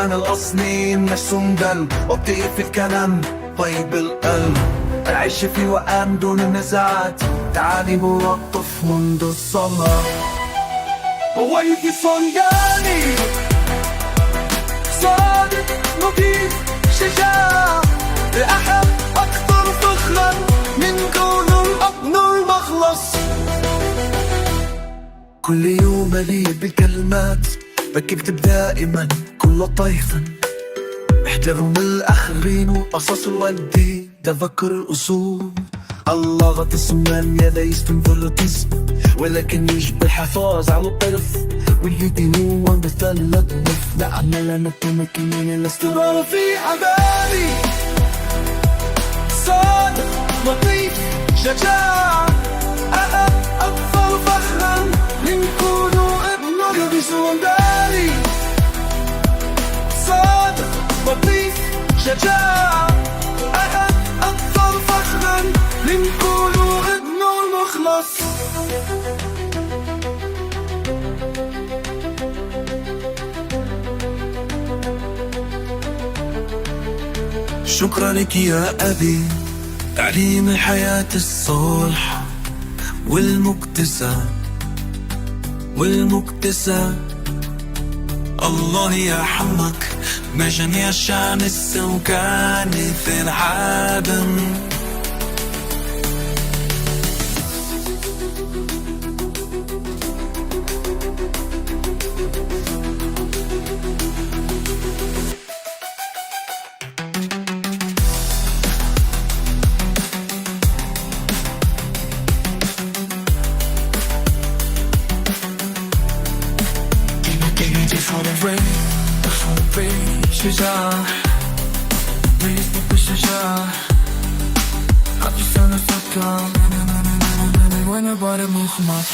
كان الأصلي نفسهم قلب وبطيء في الكلام طيب القلب العيش في وئام دون النزاعات تعالي موقف منذ الصلاة ويجي صنياني صادق نظيف شجاع أحب أكثر فخرا من كون ابن المخلص كل يوم مليء بالكلمات بكتب دائما كل طيف احذروا من الآخرين وقصص الودي تذكر الأصول اللغة السمان ليست فلتس ولكن يجب الحفاظ على الطرف واليدين ومثال لطف لعلنا نتمكن من الاستمرار في حبالي صادق لطيف شجاع أكثر فخرا من كونوا ابن يلبس ونداري صادق لطيف شجاع أكثر فخرا من كونوا ابن المخلص شكرا لك يا أبي تعليم الحياة الصالحة والمكتسب الله يرحمك ما جميع شان السكان في العالم شجاع ريس شجاع عطي سنة سكر وانا بارد مخمات